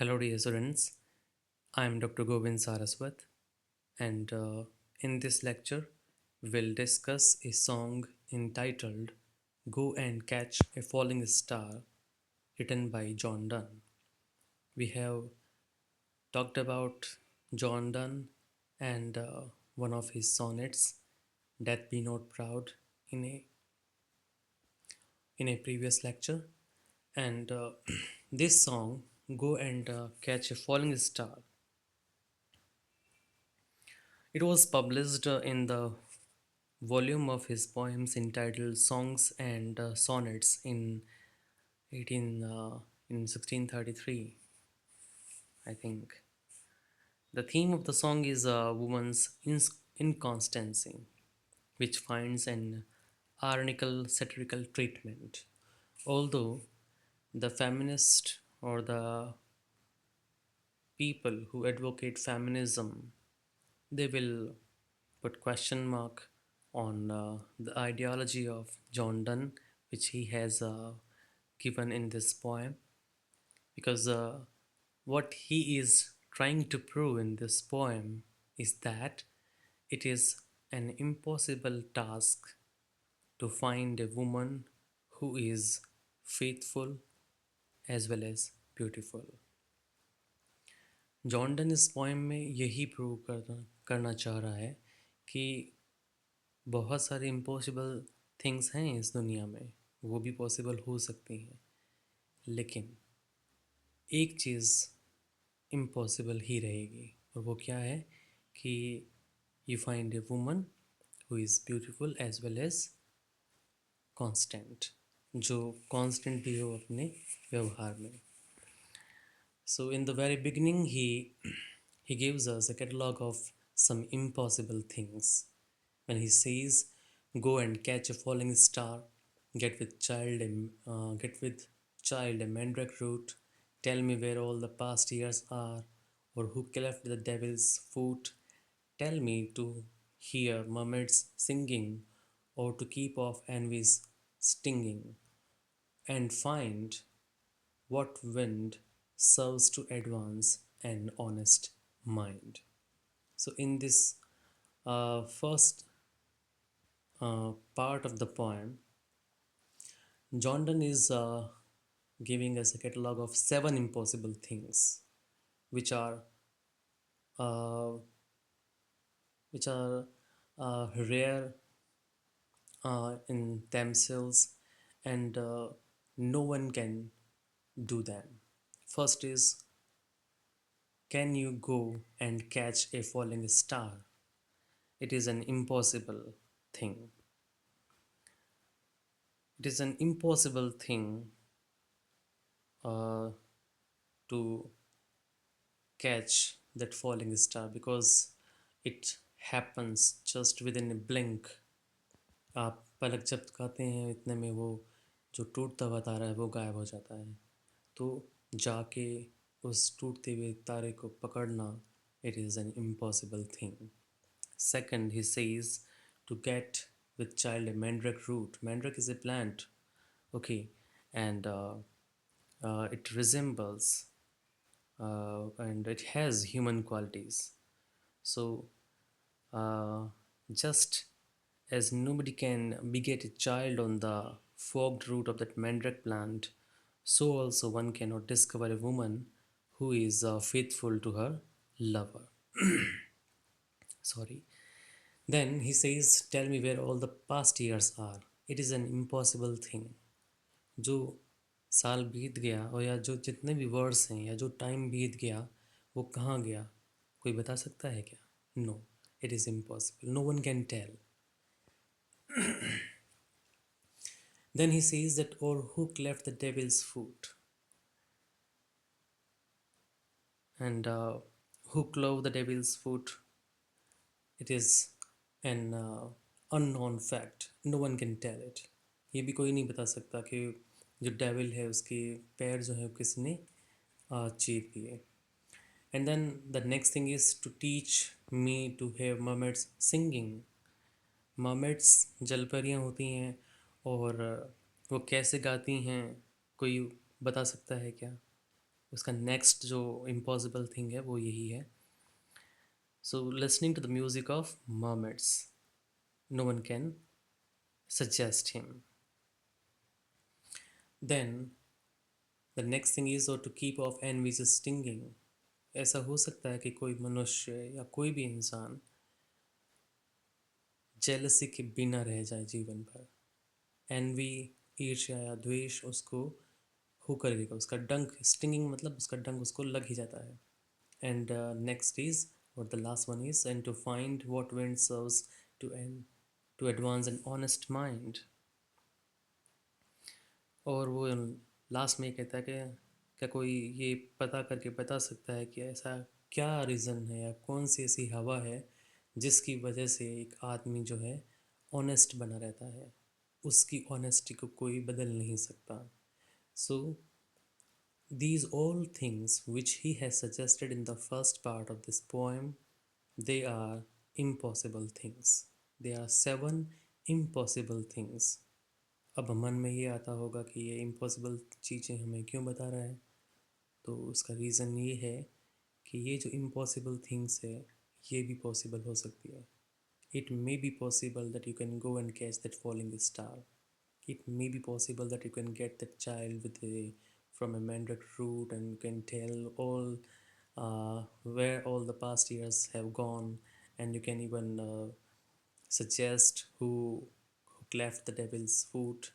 Hello, dear students. I am Dr. Govind Saraswat, and in this lecture, we'll discuss a song entitled Go and Catch a Falling Star, written by John Donne. We have talked about John Donne and one of his sonnets, Death Be Not Proud, in a previous lecture. And this song, Go and Catch a Falling Star, it was published in the volume of his poems entitled Songs and Sonnets in 18 in 1633, I think. The theme of the song is a woman's inconstancy, which finds an ironical satirical treatment. Although the feminist or the people who advocate feminism, they will put question mark on the ideology of John Donne, which he has given in this poem, because what he is trying to prove in this poem is that it is an impossible task to find a woman who is faithful as well as beautiful. John Donne इस poem में यही prove करना चाह रहा है कि बहुत सारे इम्पॉसिबल थिंग्स हैं इस दुनिया में, वो भी पॉसिबल हो सकती हैं, लेकिन एक चीज़ इम्पॉसिबल ही रहेगी, और वो क्या है कि you find a woman who is beautiful as well as constant, जो कांस्टेंट भी हो अपने व्यवहार में. So in the very beginning, he gives us a catalog of some impossible things. When he says, "Go and catch a falling star, get with child a mandrake root, tell me where all the past years are, or who cleft the devil's foot, tell me to hear mermaids singing, or to keep off envy's stinging, and find what wind serves to advance an honest mind." So, in this first part of the poem, John Donne is giving us a catalog of seven impossible things, which are uh, which are rare in themselves, and no one can do them. First is, can you go and catch a falling star? It is an impossible thing. It is an impossible thing uh, to catch that falling star, because it happens just within a blink. आप पलक झपकाते हैं इतने में वो जो टूटता हुआ तारा है वो गायब हो जाता है. तो जाके उस टूटते हुए तारे को पकड़ना, it is an impossible thing. Second, he says to get with child a mandrake root. Mandrake is a plant, okay, and it resembles and it has human qualities. So, uh, just as nobody can beget a child on the forked root of that mandrake plant, so also one cannot discover a woman who is faithful to her lover. Sorry. Then he says, tell me where all the past years are. It is an impossible thing. जो साल बीत गया, और या जो जितने भी words हैं या जो टाइम बीत गया, वो कहाँ गया, कोई बता सकता है क्या? No, it is impossible, no one can tell. Then he says that, or who cleft the devil's foot, and who clove the devil's foot, it is an unknown fact, no one can tell it. ये भी कोई नहीं बता सकता कि जो devil है उसके पैर जो है किसी ने चीर दिए. And then the next thing is to teach me to hear mermaids singing. mermaids जलपरियाँ होती हैं, और वो कैसे गाती हैं, कोई बता सकता है क्या? उसका नेक्स्ट जो इम्पॉसिबल थिंग है वो यही है. So listening to the music of mermaids, no one can suggest him. Then the next thing is, or to keep off envy's stinging. ऐसा हो सकता है कि कोई मनुष्य या कोई भी इंसान जेलसी के बिना रह जाए जीवन भर. एनवी, ईर्ष्या या द्वेष उसको होकर रहेगा, उसका डंक, स्टिंगिंग मतलब उसका डंक उसको लग ही जाता है. एंड नेक्स्ट इज, और the last one is, and to find what wind serves to and to advance an honest mind. और वो लास्ट में ये कहता है कि क्या कोई ये पता करके बता सकता है कि ऐसा क्या रीज़न है या कौन सी ऐसी हवा है जिसकी वजह से एक आदमी जो है ऑनेस्ट बना रहता है, उसकी ऑनेस्टी को कोई बदल नहीं सकता. सो these all things which he has suggested in the first part of this poem, they are impossible things. They are 7 impossible things. अब मन में ये आता होगा कि ये इम्पॉसिबल चीज़ें हमें क्यों बता रहा है. तो उसका रीज़न ये है कि ये जो इम्पॉसिबल थिंग्स है ये भी पॉसिबल हो सकती है. It may be possible that you can go and catch that falling star. It may be possible that you can get that child with a from a mandrake root, and you can tell all where all the past years have gone, and you can even suggest who cleft the devil's foot,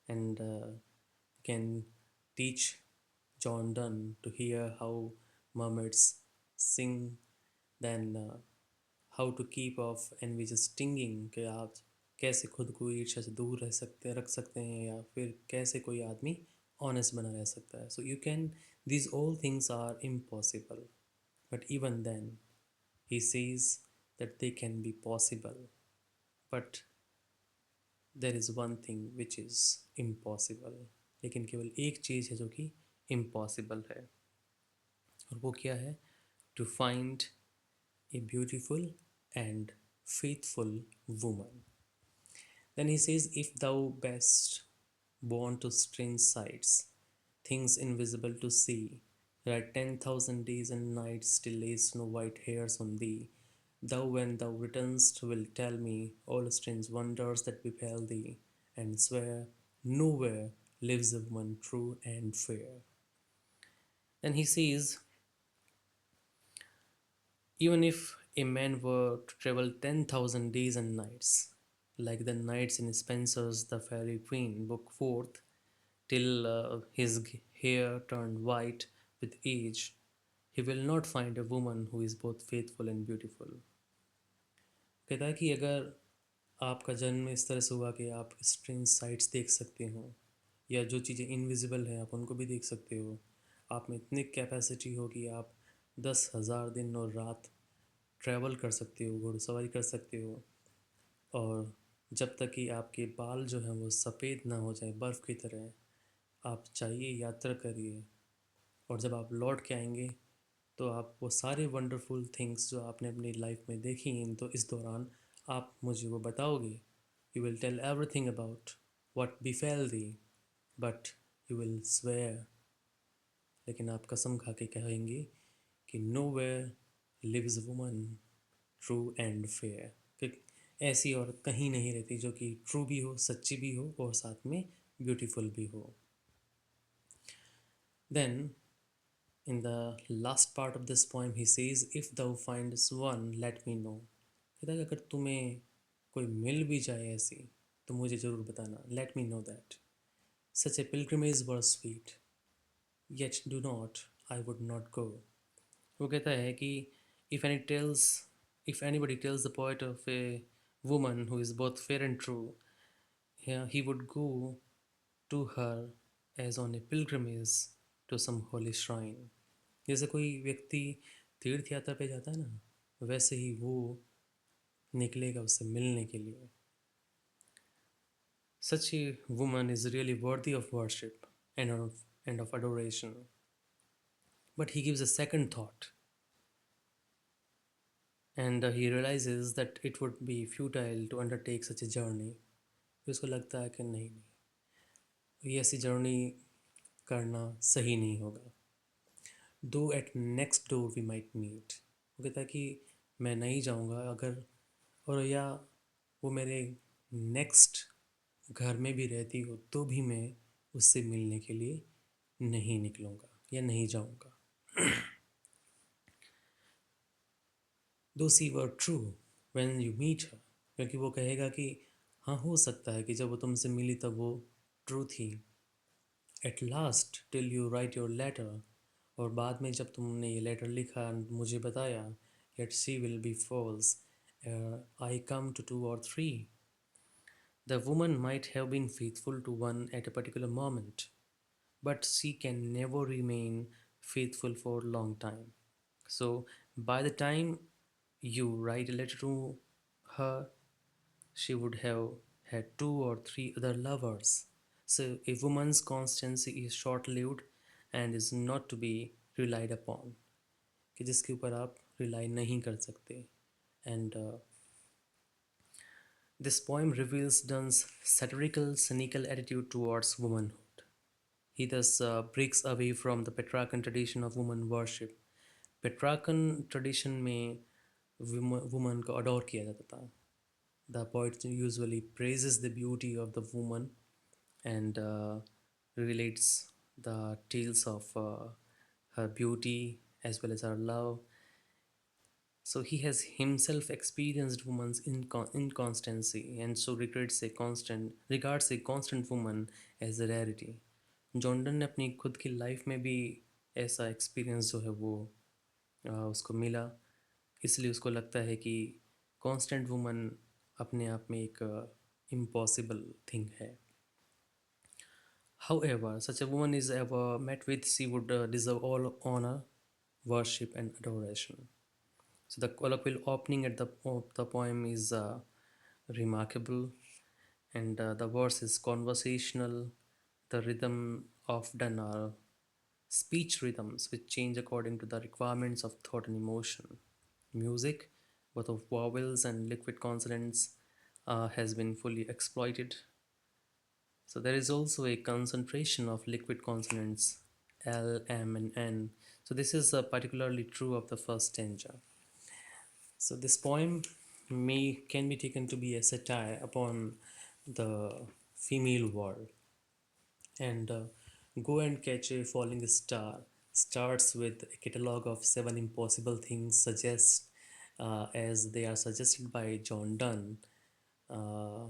and can teach John Donne to hear how mermaids sing, then how to keep off envy stinging, कि आप कैसे खुद को ईर्ष्या से दूर रख सकते हैं, या फिर कैसे कोई आदमी ऑनेस्ट बना रह सकता है. So you can, these all things are impossible, but even then he sees that they can be possible. But there is one thing which is impossible. लेकिन केवल एक चीज़ है जो कि इम्पॉसिबल है, और वो क्या है? To find a beautiful and faithful woman. Then he says, if thou best born to strange sights, things invisible to see, that 10,000 days and nights still lays no white hairs on thee, thou when thou returnest will tell me all strange wonders that befell thee, and swear nowhere lives a woman true and fair. Then he says, even if a man were to travel 10,000 days and nights, like the nights in Spenser's The Faerie Queene, Book 4th, till his hair turned white with age, he will not find a woman who is both faithful and beautiful. कहता है कि अगर आपका जन्म इस तरह से हुआ कि आप स्ट्रेंज साइट्स देख सकते हो, या जो चीज़ें इनविजिबल हैं आप उनको भी देख सकते हो, आप में इतनी कैपेसिटी हो कि आप 10,000 दिन और रात ट्रैवल कर सकते हो, घुड़सवारी कर सकते हो, और जब तक कि आपके बाल जो हैं वो सफ़ेद ना हो जाए बर्फ़ की तरह, आप चाहिए यात्रा करिए, और जब आप लौट के आएंगे तो आप वो सारे वंडरफुल थिंग्स जो आपने अपनी लाइफ में देखी हैं, तो इस दौरान आप मुझे वो बताओगे. You will tell everything about what befell the, but you will swear, लेकिन आप कसम खा के कहेंगे कि nowhere lives woman true and fair, कि ऐसी औरत कहीं नहीं रहती जो कि ट्रू भी हो, सच्ची भी हो, और साथ में ब्यूटीफुल भी हो. Then in the last part of this poem he says, if thou finds one let me know. कहता है कि अगर तुम्हें कोई मिल भी जाए ऐसी तो मुझे ज़रूर बताना. Late me know that such A pilgrimage were sweet, yet do not, I would not go. वो कहता है कि if any tells if anybody tells the poet of a woman who is both fair and true, yeah, he would go to her as on a pilgrimage to some holy shrine. जैसे कोई व्यक्ति तीर्थ यात्रा पे जाता है ना, वैसे ही वो निकलेगा उससे मिलने के लिए. Such a woman is really worthy of worship and of adoration. But he gives a second thought, and he realizes that it would be futile to undertake such a journey. फिर उसको लगता है कि नहीं नहीं, ये ऐसी जर्नी करना सही नहीं होगा. Though at next door we might meet. वो कहता है कि मैं नहीं जाऊँगा अगर, और या वो मेरे नेक्स्ट घर में भी रहती हो तो भी मैं उससे मिलने के लिए नहीं निकलूँगा या नहीं जाऊँगा। Though she were true when you meet her, क्योंकि वो कहेगा कि हाँ हो सकता है कि जब वो तुमसे मिली तब वो ट्रू थी। At last till you write your letter, और बाद में जब तुमने ये लेटर लिखा मुझे बताया, yet she will be false, I come to two or three. The woman might have been faithful to one at a particular moment, but she can never remain faithful for a long time. So by the time you write a letter to her, she would have had two or three other lovers. So a woman's constancy is short-lived and is not to be relied upon, कि जिसके ऊपर आप rely नहीं कर सकते. And this poem reveals Donne's satirical, cynical attitude towards womanhood. He thus breaks away from the Petrarchan tradition of woman worship. Petrarchan tradition में woman को adore किया जाता था. The poet usually praises the beauty of the woman and relates the tales of her beauty as well as her love. So he has himself experienced woman's inconstancy and so regards a constant woman as a rarity. John Donne ने अपनी खुद की life में भी ऐसा experience जो है वो उसको मिला, इसलिए उसको लगता है कि कांस्टेंट वुमन अपने आप में एक इम्पॉसिबल थिंग है. However, such a woman is ever met with, she would deserve all honor, worship, and adoration. So the colloquial opening at of the poem is remarkable, and the verse is conversational. The rhythm of done are speech rhythms which change according to the requirements of thought and emotion. Music, both of vowels and liquid consonants, has been fully exploited. So there is also a concentration of liquid consonants L, M, and N. So this is particularly true of the first stanza. So this poem may can be taken to be a satire upon the female world. And Go and Catch a Falling Star starts with a catalog of seven impossible things suggest as they are suggested by John Donne, uh,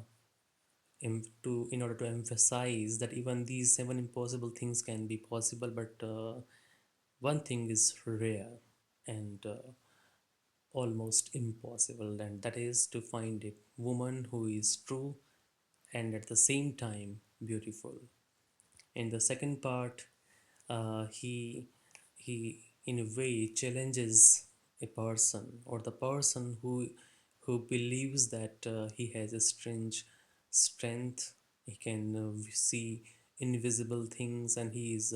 in order to emphasize that even these seven impossible things can be possible, but one thing is rare and almost impossible, and that is to find a woman who is true and at the same time beautiful. In the second part, he in a way challenges a person, or the person who believes that he has a strange strength. He can see invisible things, and he's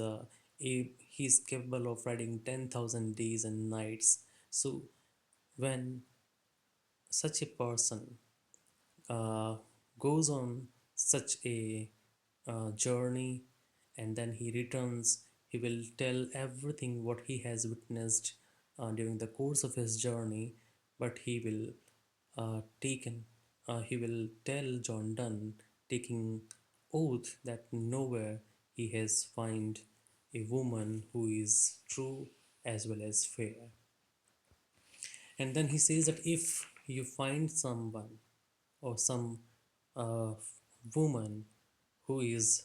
capable of riding 10,000 days and nights. So when such a person uh, goes on such a journey and then he returns, he will tell everything what he has witnessed during the course of his journey, but he will tell John Donne, taking oath that nowhere he has find a woman who is true as well as fair. And then he says that if you find someone or some uh, woman who is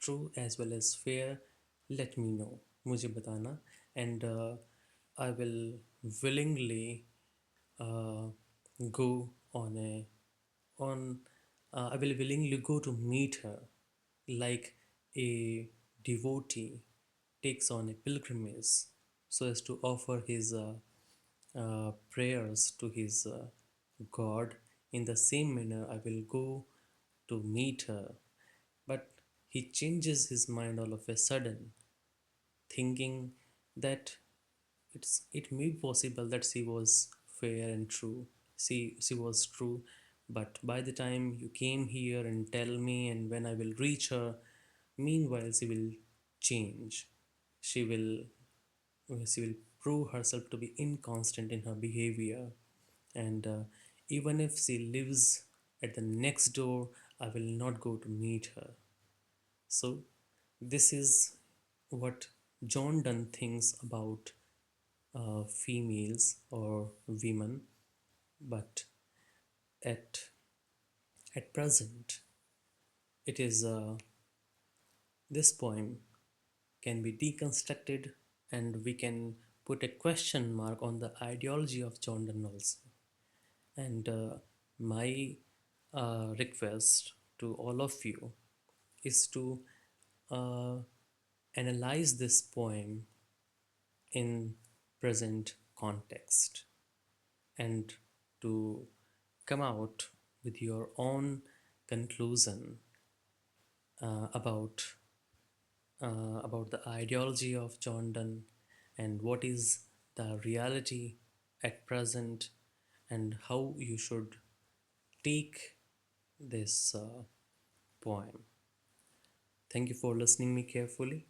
true as well as fair, let me know. मुझे बताना, and I will willingly uh, go on a on I will willingly go to meet her, like a devotee takes on a pilgrimage so as to offer his prayers to his God. In the same manner, I will go to meet her. But he changes his mind all of a sudden, thinking that it may be possible that she was fair and true. She was true, but by the time you came here and tell me, and when I will reach her, meanwhile she will change. She will she will prove herself to be inconstant in her behavior. And even if she lives at the next door, I will not go to meet her. So, this is what John Donne thinks about females or women, but at present, it is this poem can be deconstructed, and we can put a question mark on the ideology of John Donne also. And my request to all of you is to uh, analyze this poem in present context and to come out with your own conclusion about the ideology of John Donne and what is the reality at present and how you should take this poem. Thank you for listening me carefully.